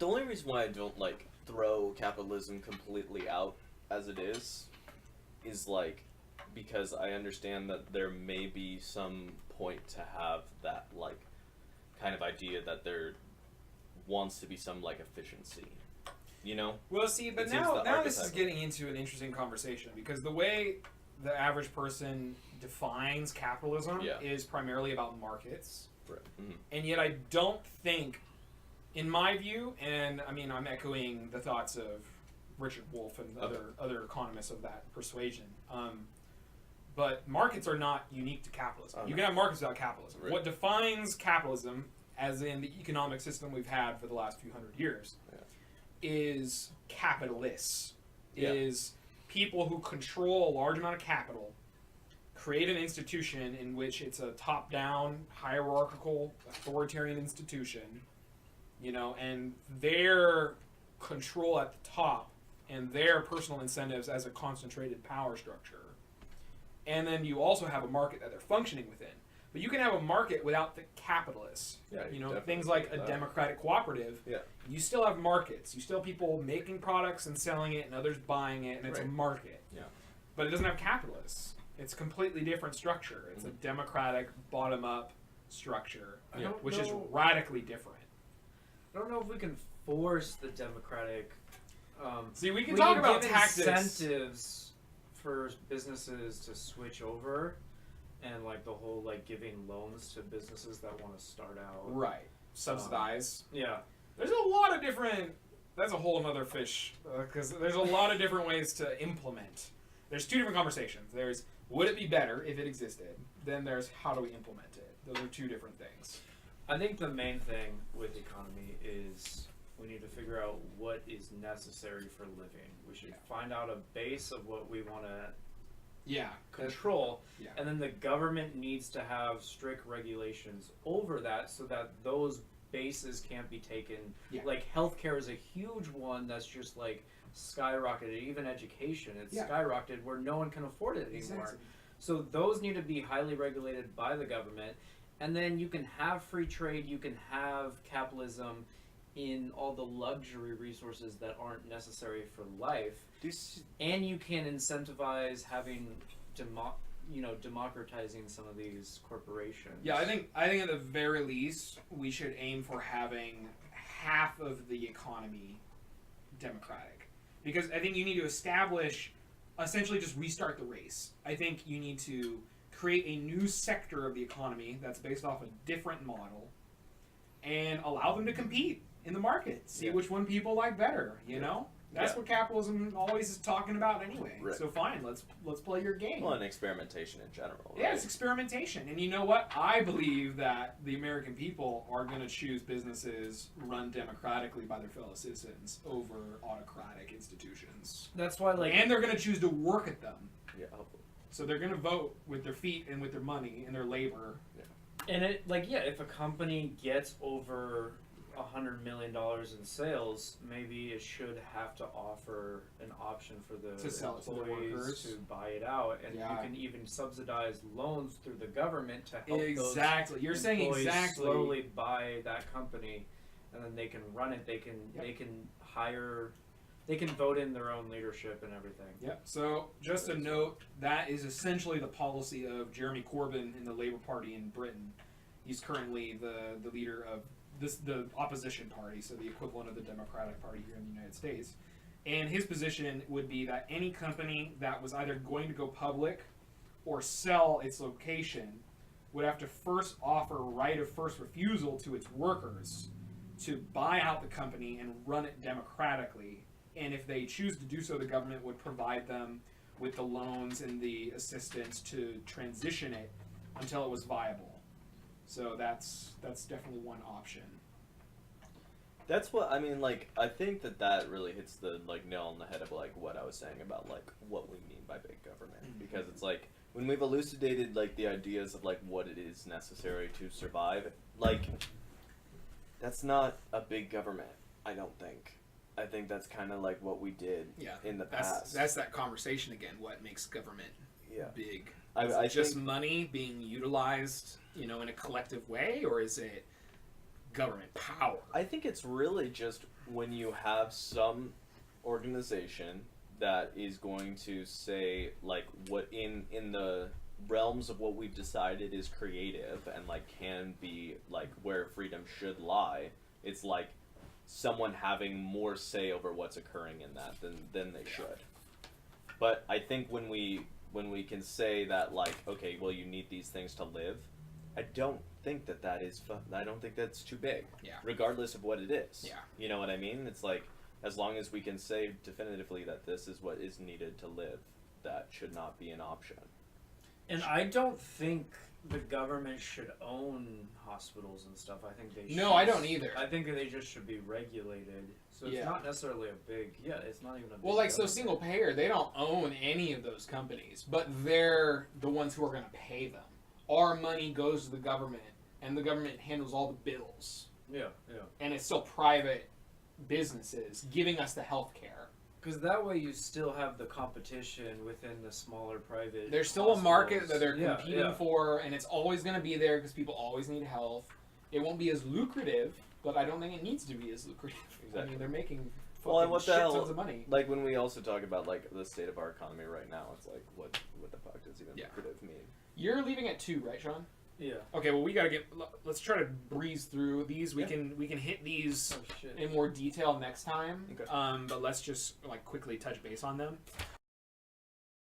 the only reason why I don't like throw capitalism completely out as it is like because I understand that there may be some point to have that like kind of idea that there wants to be some like efficiency, you know? Well, see, but now this is getting into an interesting conversation because the way the average person defines capitalism is primarily about markets. Right. Mm-hmm. And yet I don't think, in my view, and I mean I'm echoing the thoughts of Richard Wolff and other economists of that persuasion, but markets are not unique to capitalism. You can have markets without capitalism. Right. What defines capitalism, as in the economic system we've had for the last few hundred years, is capitalists, is people who control a large amount of capital, create an institution in which it's a top-down, hierarchical, authoritarian institution, you know, and their control at the top and their personal incentives as a concentrated power structure. And then you also have a market that they're functioning within. But you can have a market without the capitalists. You know, things like a democratic cooperative. You still have markets. You still have people making products and selling it and others buying it, and it's a market. But it doesn't have capitalists. It's a completely different structure. It's a democratic, bottom-up structure, which is radically different. I don't know if we can force the democratic... See, we can talk about tactics. Incentives for businesses to switch over, and like the whole like giving loans to businesses that want to start out. Right. Subsidize. Yeah. There's a lot of different... That's a whole other fish, because there's a lot of different ways to implement. There's two different conversations. There's, would it be better if it existed? Then there's, how do we implement it? Those are two different things. I think the main thing with the economy is we need to figure out what is necessary for living. We should find out a base of what we want to control, and then the government needs to have strict regulations over that so that those bases can't be taken. Like healthcare is a huge one that's just like skyrocketed. Even education, it's skyrocketed where no one can afford it anymore. So those need to be highly regulated by the government. And then you can have free trade, you can have capitalism in all the luxury resources that aren't necessary for life. And you can incentivize having, democratizing some of these corporations. Yeah, I think at the very least, we should aim for having half of the economy democratic. Because I think you need to establish, essentially just restart the race. I think you need to create a new sector of the economy that's based off a different model and allow them to compete in the market. See which one people like better, you know? That's what capitalism always is talking about anyway. Right. So fine, let's play your game. Well, and experimentation in general. Right? Yeah, it's experimentation. And you know what? I believe that the American people are going to choose businesses run democratically by their fellow citizens over autocratic institutions. That's why, and they're going to choose to work at them. Yeah, hopefully. So they're going to vote with their feet and with their money and their labor. And if a company gets over $100 million in sales, maybe it should have to offer an option for the to sell it to the workers to buy it out, and you can even subsidize loans through the government to help those You're saying exactly slowly buy that company, and then they can run it. They can hire. They can vote in their own leadership and everything. Yep. So just a note, that is essentially the policy of Jeremy Corbyn in the Labour Party in Britain. He's currently the leader of the opposition party, so the equivalent of the Democratic Party here in the United States. And his position would be that any company that was either going to go public or sell its location would have to first offer right of first refusal to its workers to buy out the company and run it democratically. And if they choose to do so, the government would provide them with the loans and the assistance to transition it until it was viable. So that's definitely one option. That's what I mean. Like, I think that really hits the nail on the head of what I was saying about what we mean by big government. Mm-hmm. Because it's when we've elucidated the ideas of what it is necessary to survive. That's not a big government. I don't think. I think that's kind of what we did in the past. That's that conversation again. What makes government big? Is I it just think money being utilized, in a collective way, or is it government power. I think it's really just when you have some organization that is going to say, like, what in the realms of what we've decided is creative and, like, can be, like, where freedom should lie, it's like someone having more say over what's occurring in that than they should. But I think when we can say that, like, okay, well, you need these things to live, I don't think that is I don't think that's too big. Yeah. Regardless of what it is. Yeah. You know what I mean? It's like, as long as we can say definitively that this is what is needed to live, that should not be an option. And I don't think the government should own hospitals and stuff. I think they should. No, I don't either. I think they just should be regulated. So it's not necessarily a big, it's not even a big Well, like, so government. single payer, they don't own any of those companies, but they're the ones who are going to pay them. Our money goes to the government, and the government handles all the bills. Yeah. And it's still private businesses giving us the health care. Because that way you still have the competition within the smaller private There's still a market that they're Yeah, competing yeah. for, and it's always going to be there because people always need health. It won't be as lucrative, but I don't think it needs to be as lucrative. I Exactly. mean, they're making Well, and fucking what the shit hell? tons of money. Like, when we also talk about, like, the state of our economy right now, it's like, what the fuck does even Yeah. lucrative mean? You're leaving at 2, right, Sean? Yeah. Okay, well, we gotta let's try to breeze through these. We Yeah. can hit these Oh, shit. in more detail next time. Okay. But let's just, like, quickly touch base on them.